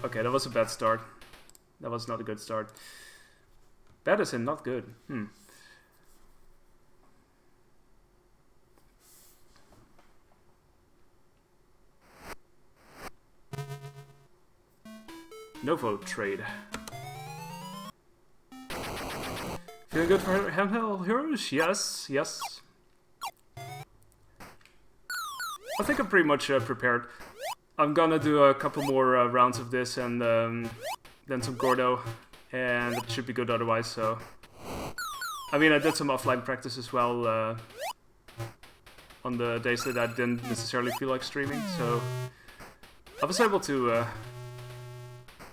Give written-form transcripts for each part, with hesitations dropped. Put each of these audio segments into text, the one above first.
Okay, that was a bad start. That was not a good start. Bad as in not good. No vote trade. Feeling good for handheld heroes? Yes, yes. I think I'm pretty much prepared. I'm gonna do a couple more rounds of this and then some Gordo, and it should be good otherwise, so... I mean, I did some offline practice as well on the days that I didn't necessarily feel like streaming, so... I was able to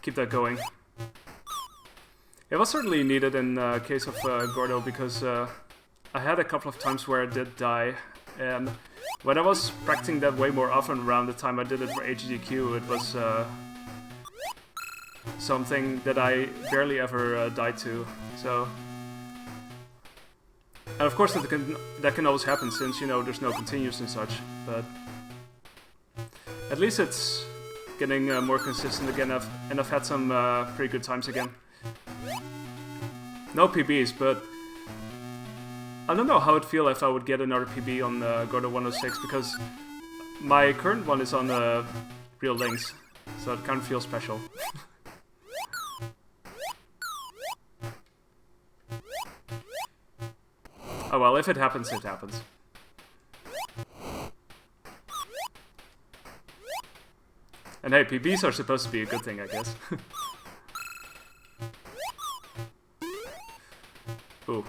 keep that going. It was certainly needed in case of Gordo, because I had a couple of times where I did die, and when I was practicing that way more often around the time I did it for HGQ, it was something that I barely ever died to, so... And of course that can always happen since, you know, there's no continues and such, but... At least it's getting more consistent again, and I've had some pretty good times again. No PBs, but... I don't know how it'd feel if I would get another PB on Gordo 106, because my current one is on real links, so it kind of feels special. Oh well, if it happens, it happens. And hey, PBs are supposed to be a good thing, I guess. Ooh.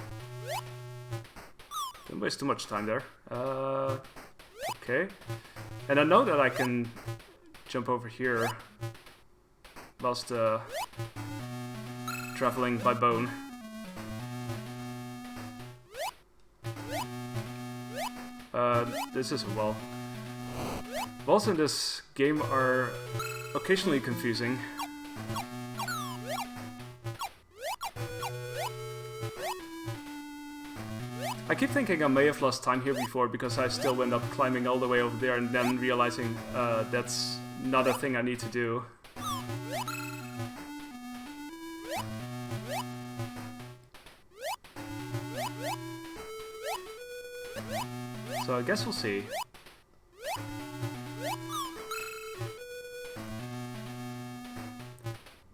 Didn't waste too much time there. Okay. And I know that I can jump over here whilst traveling by bone. This is a wall. Walls in this game are occasionally confusing. I keep thinking I may have lost time here before because I still went up climbing all the way over there and then realizing that's not a thing I need to do. So I guess we'll see.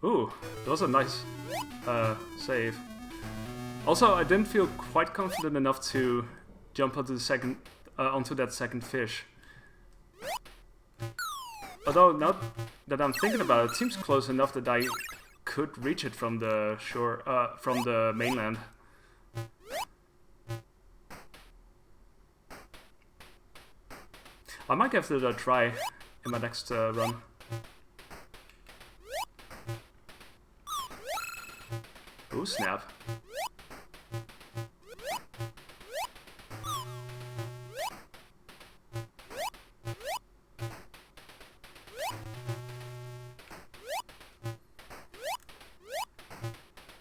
Ooh, that was a nice save. Also, I didn't feel quite confident enough to jump onto that second fish. Although, now that I'm thinking about it, it seems close enough that I could reach it from the shore, from the mainland. I might give it a try in my next run. Ooh, snap.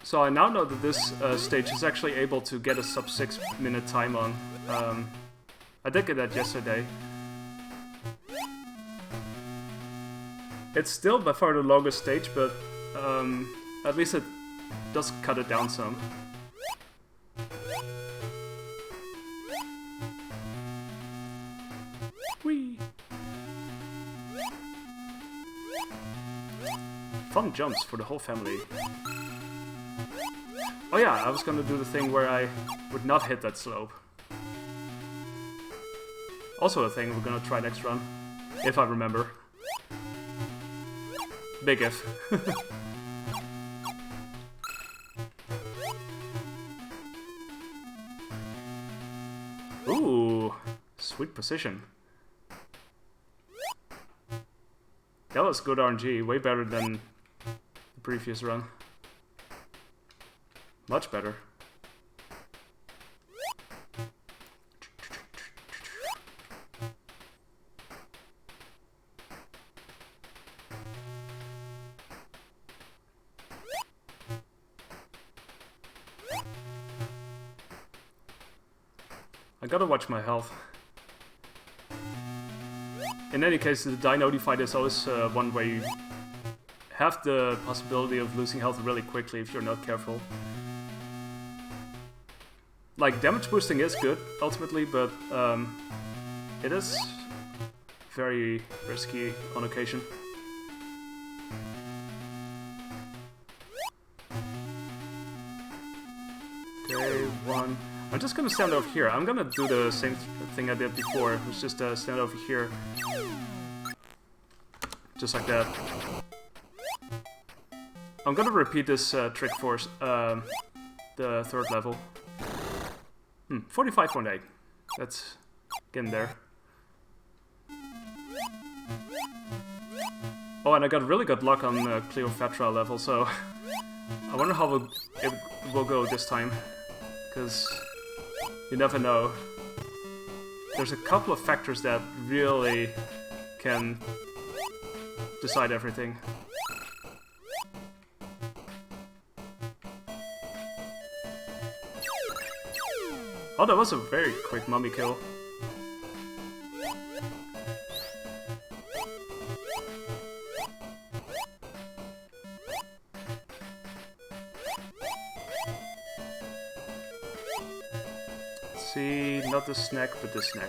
So I now know that this stage is actually able to get a sub 6 minute time on. I did get that yesterday. It's still by far the longest stage, but at least it does cut it down some. Whee! Fun jumps for the whole family. Oh yeah, I was gonna do the thing where I would not hit that slope. Also a thing we're gonna try next run, if I remember. Big if. Ooh, sweet precision. That was good RNG, way better than the previous run. Much better. I gotta watch my health. In any case, the die notified is always one where you have the possibility of losing health really quickly if you're not careful. Like, damage boosting is good, ultimately, but it is very risky on occasion. Okay, one. I'm just gonna stand over here. I'm gonna do the same thing I did before, which is just stand over here. Just like that. I'm gonna repeat this trick for the third level. 45.8. That's getting there. Oh, and I got really good luck on Cleopatra level, so I wonder how it will go this time. Because you never know. There's a couple of factors that really can decide everything. Oh, that was a very quick mummy kill. See, not the snack, but the snack.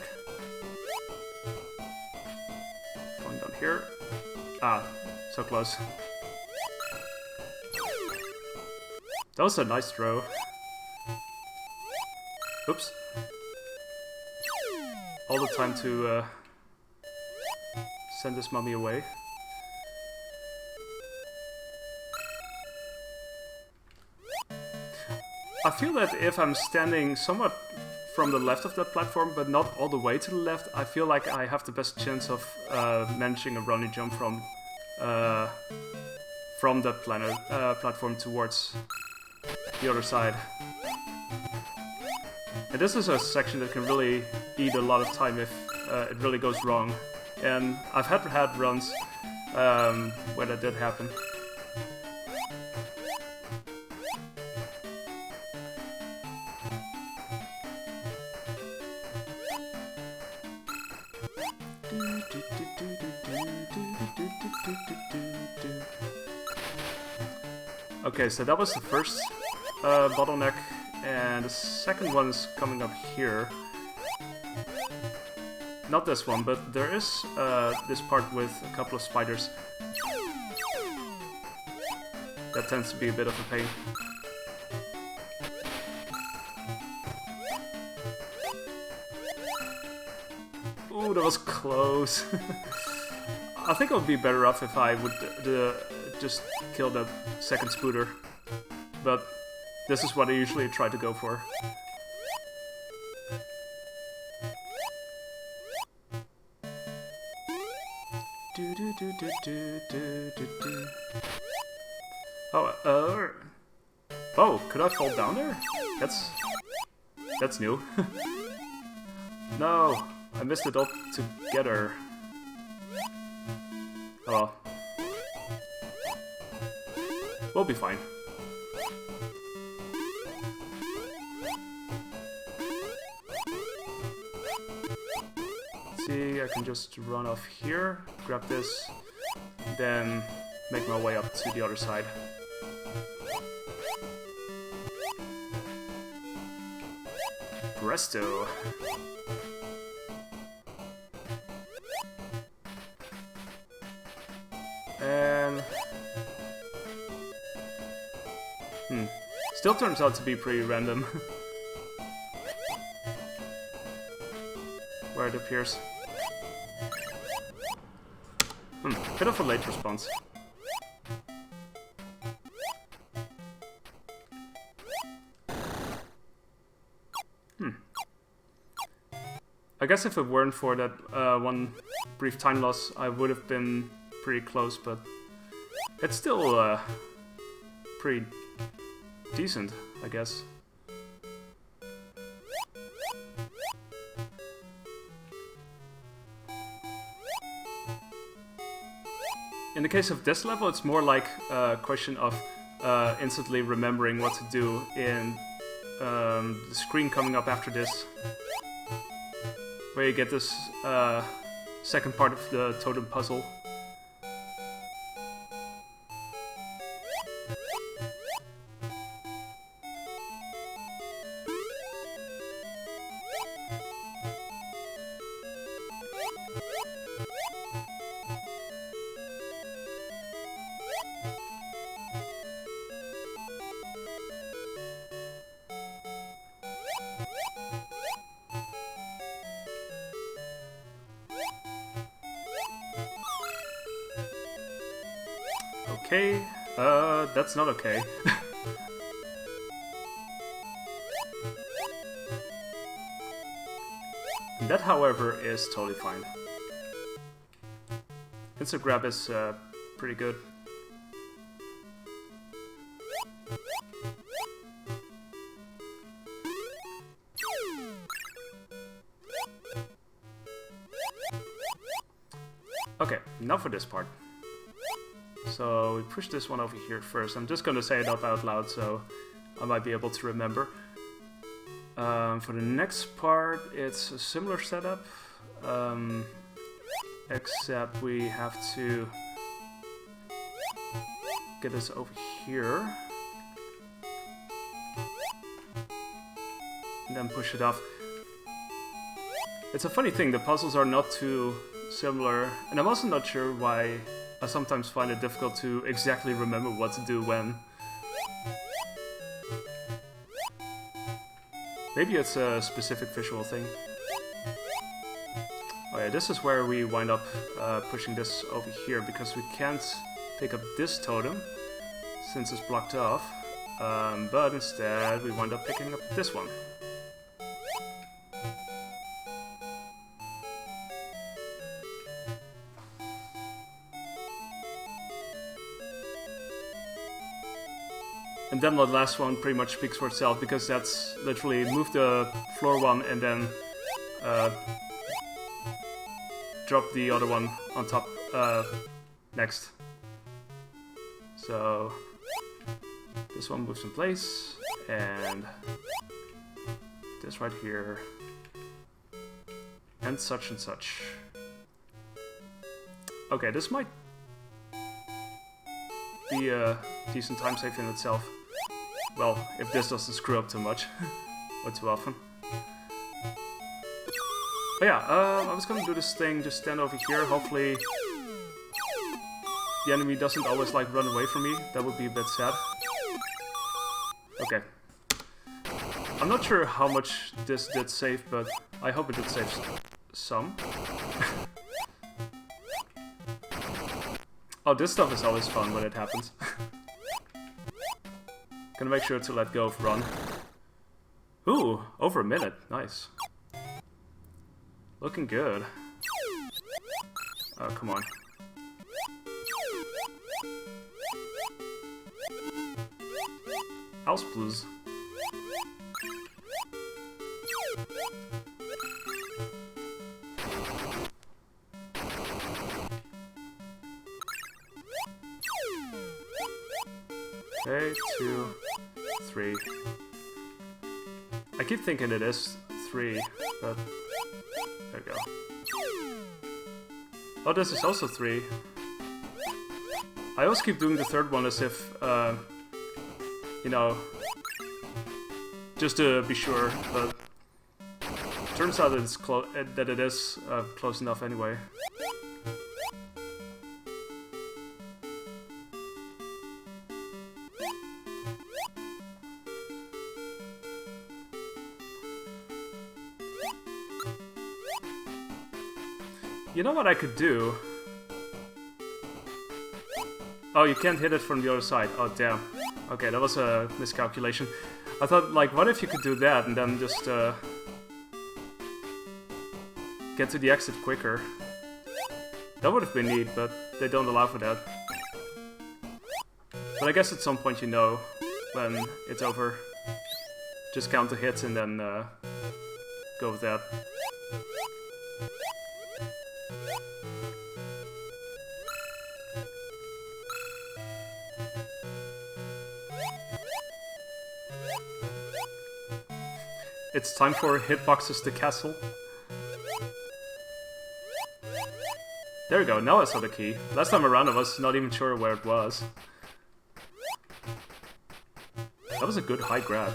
Going down here. Ah, so close. That was a nice throw. Oops. All the time to send this mummy away. I feel that if I'm standing somewhat from the left of that platform, but not all the way to the left, I feel like I have the best chance of managing a running jump from that platform towards the other side. And this is a section that can really eat a lot of time if it really goes wrong. And I've had runs where that did happen. Okay, so that was the first bottleneck, and the second one is coming up here. Not this one, but there is this part with a couple of spiders. That tends to be a bit of a pain. Ooh, that was close. I think I would be better off if I would just kill that second scooter. But this is what I usually try to go for. Oh, could I fall down there? That's new. No, I missed it all together. Oh well. We'll be fine. See, I can just run off here, grab this, then make my way up to the other side. Presto! And... still turns out to be pretty random. Where it appears. Bit of a late response. I guess if it weren't for that one brief time loss, I would have been pretty close, but it's still pretty decent, I guess. In the case of this level, it's more like a question of instantly remembering what to do in the screen coming up after this, where you get this second part of the totem puzzle. Okay, that's not okay. That, however, is totally fine. Instant grab is pretty good. Okay, now for this part. So we push this one over here first. I'm just gonna say it up out loud so I might be able to remember. For the next part, it's a similar setup, except we have to get this over here and then push it off. It's a funny thing, the puzzles are not too similar, and I'm also not sure why I sometimes find it difficult to exactly remember what to do when. Maybe it's a specific visual thing. Oh yeah, this is where we wind up pushing this over here, because we can't pick up this totem, since it's blocked off, but instead we wind up picking up this one. And then the last one pretty much speaks for itself, because that's literally move the floor one and then drop the other one on top next. So this one moves in place, and this right here, and such and such. Okay, this might be a decent time save in itself. Well, if this doesn't screw up too much, or too often. But yeah, I was gonna do this thing, just stand over here, hopefully the enemy doesn't always like run away from me, that would be a bit sad. Okay. I'm not sure how much this did save, but I hope it did save some. Oh, this stuff is always fun when it happens. Gonna make sure to let go of run. Ooh, over a minute. Nice. Looking good. Oh, come on. House blues. Okay, 2, 3. I keep thinking it is 3, but there we go. Oh, this is also 3. I always keep doing the third one as if, you know, just to be sure, but turns out that it's close enough anyway. You know what I could do? Oh, you can't hit it from the other side. Oh, damn. Okay, that was a miscalculation. I thought, like, what if you could do that and then just, get to the exit quicker? That would have been neat, but they don't allow for that. But I guess at some point you know when it's over. Just count the hits and then, go with that. It's time for hitboxes to castle. There we go, now I saw the key. Last time around I was not even sure where it was. That was a good high grab.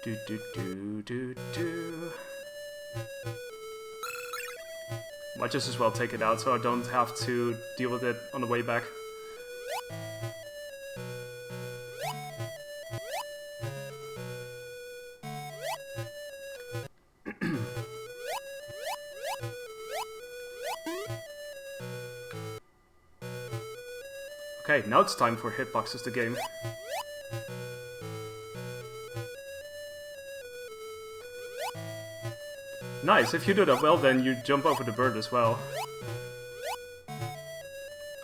Do do do do do. Might just as well take it out so I don't have to deal with it on the way back. Okay, now it's time for Hitboxes the game. Nice, if you do that well, then you jump over the bird as well.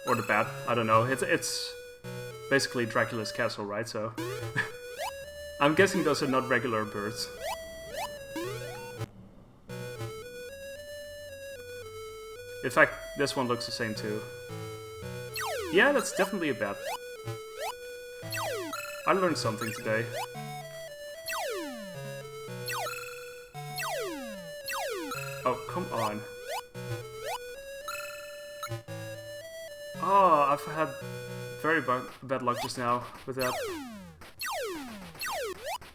Or the bat, I don't know. It's basically Dracula's castle, right? So I'm guessing those are not regular birds. In fact, this one looks the same too. Yeah, that's definitely a bat. I learned something today. Oh, come on. Oh, I've had very bad luck just now with that.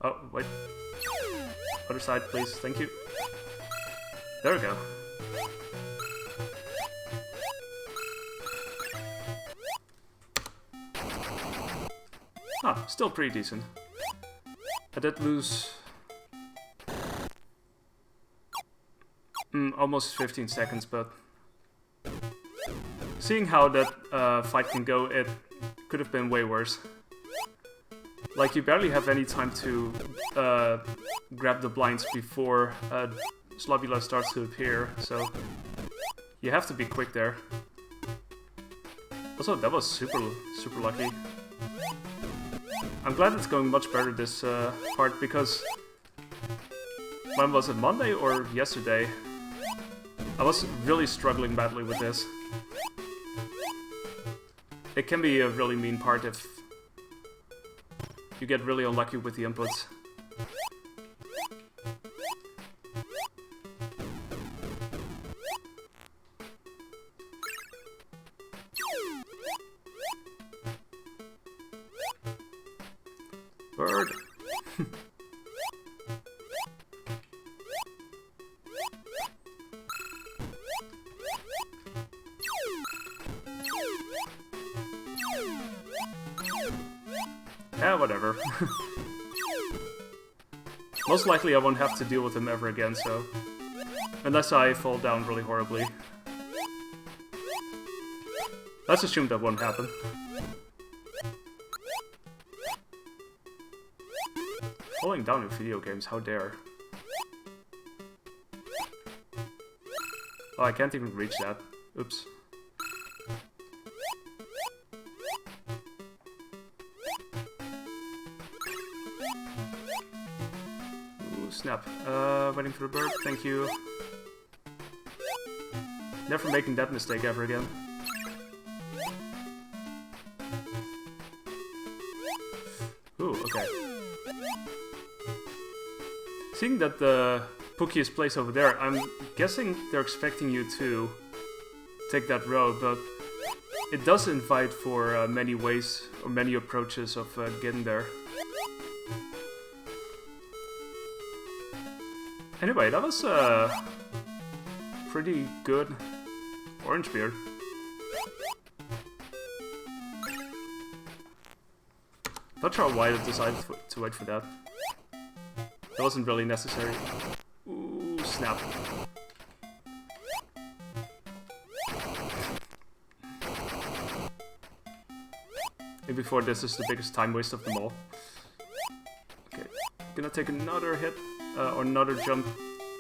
Oh, wait. Other side, please. Thank you. There we go. Ah, still pretty decent. I did lose... almost 15 seconds, but... Seeing how that fight can go, it could have been way worse. Like, you barely have any time to grab the blinds before Slobula starts to appear, so... You have to be quick there. Also, that was super lucky. I'm glad it's going much better this part, because... When was it, Monday or yesterday? I was really struggling badly with this. It can be a really mean part if you get really unlucky with the inputs. Bird. Yeah, whatever. Most likely I won't have to deal with him ever again, so... Unless I fall down really horribly. Let's assume that won't happen. Falling down in video games, how dare. Oh, I can't even reach that. Oops. Ooh, snap. Waiting for a bird, thank you. Never making that mistake ever again. Ooh, okay. Seeing that the Pookie is placed over there, I'm guessing they're expecting you to take that road, but it does invite for many ways or many approaches of getting there. Anyway, that was a pretty good orange beard. Not sure why I decided to wait for that. That wasn't really necessary. Ooh, snap. And before this is the biggest time waste of them all. Okay, gonna take another hit, or another jump,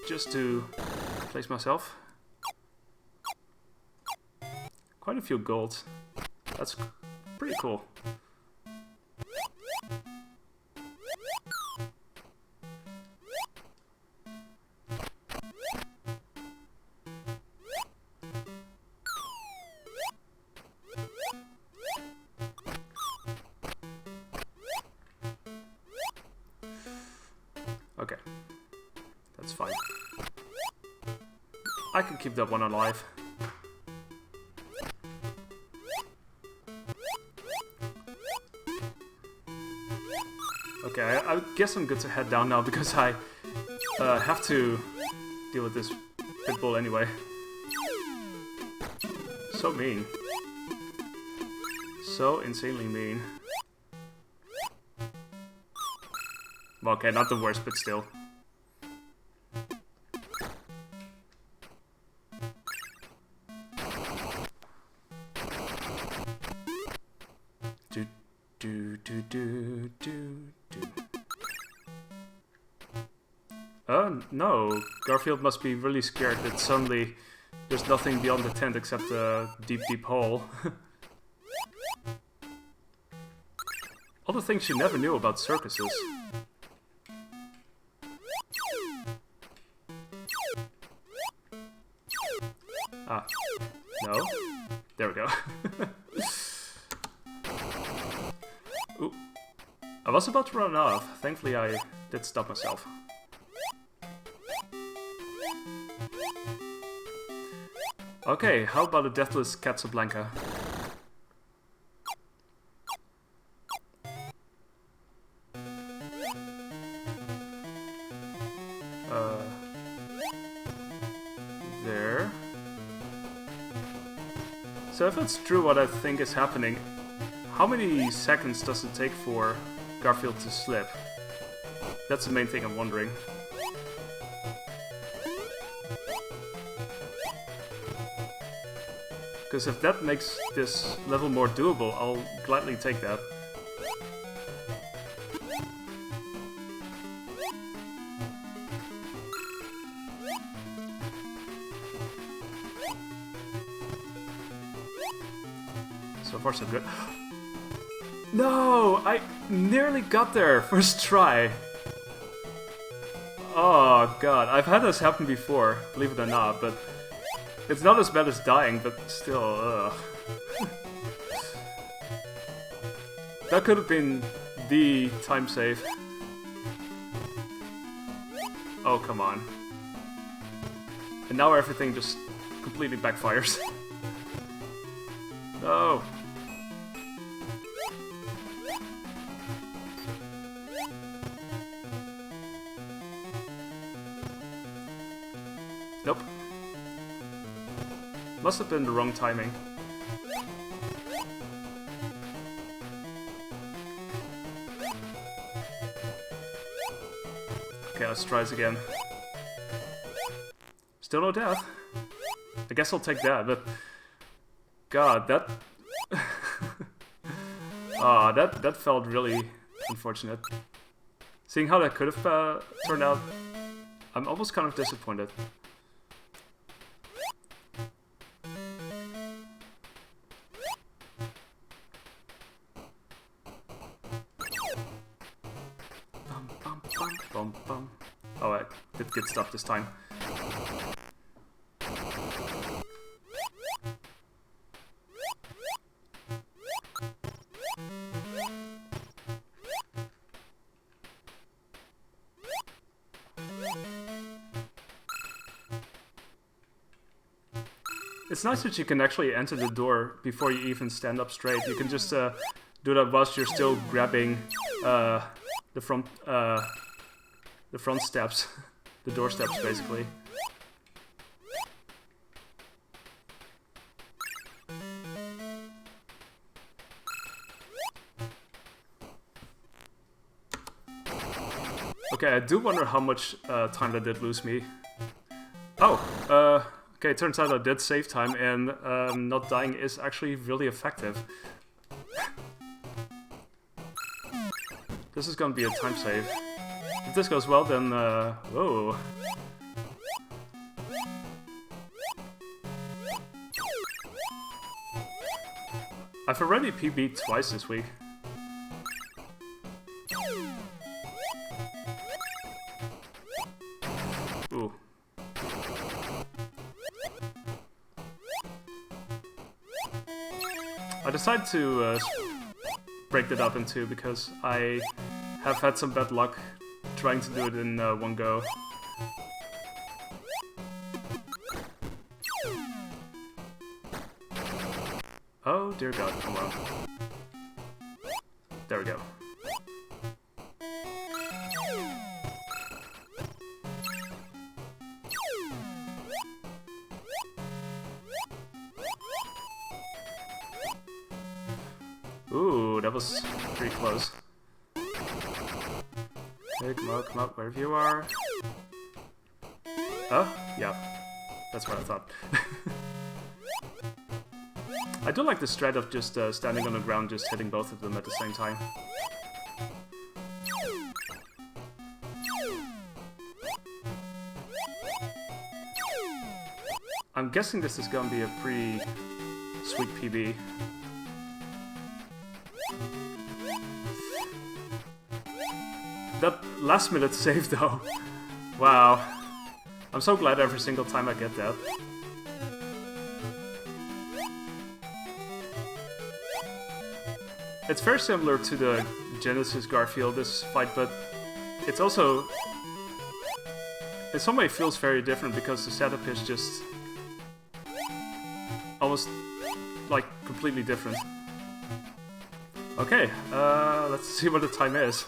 just to place myself. Quite a few golds. That's pretty cool. Okay, that's fine. I can keep that one alive. Okay, I guess I'm good to head down now because I have to deal with this pitbull anyway. So mean. So insanely mean. Well, okay, not the worst, but still. No. Garfield must be really scared that suddenly there's nothing beyond the tent except a deep, deep hole. All the things she never knew about circuses. Ah. No? There we go. Ooh. I was about to run off. Thankfully I did stop myself. Okay, how about a deathless Casablanca? There. So if it's true what I think is happening, how many seconds does it take for Garfield to slip? That's the main thing I'm wondering. Because if that makes this level more doable, I'll gladly take that. So far so good. No! I nearly got there! First try! Oh god, I've had this happen before, believe it or not, but it's not as bad as dying, but still, ugh. That could have been the time save. Oh, come on. And now everything just completely backfires. No! Nope. Must have been the wrong timing. Okay, let's try this again. Still no death. I guess I'll take that, but... God, that... Ah, that felt really unfortunate. Seeing how that could have turned out, I'm almost kind of disappointed. Oh, I did get stuff this time. It's nice that you can actually enter the door before you even stand up straight. You can just do that whilst you're still grabbing the front steps, the door steps, basically. Okay, I do wonder how much time that did lose me. Oh, okay, it turns out I did save time, and not dying is actually really effective. This is gonna be a time save. If this goes well, then, whoa. I've already PB'd twice this week. Ooh. I decided to break that up in two because I have had some bad luck trying to do it in one go. Oh dear god, come on. There we go. Ooh, that was pretty close. Okay, come up, wherever you are. Oh, yeah. That's what I thought. I do like the strat of just standing on the ground, just hitting both of them at the same time. I'm guessing this is gonna be a pretty sweet PB. That last minute save though. Wow. I'm so glad every single time I get that. It's very similar to the Genesis Garfield, this fight, but it's also... in some way it feels very different because the setup is just... almost, like, completely different. Okay, let's see what the time is.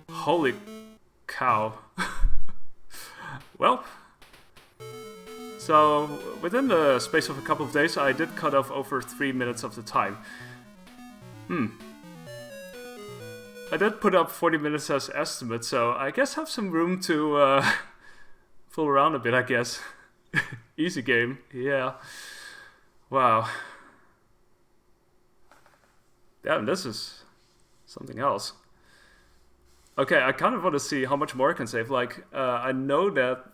Holy cow. Well... so, within the space of a couple of days, I did cut off over 3 minutes of the time. I did put up 40 minutes as estimate, so I guess I have some room to fool around a bit, I guess. Easy game, yeah. Wow. Damn, this is something else. Okay, I kind of want to see how much more I can save. Like, I know that...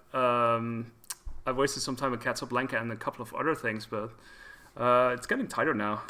I've wasted some time with Casablanca and a couple of other things, but it's getting tighter now.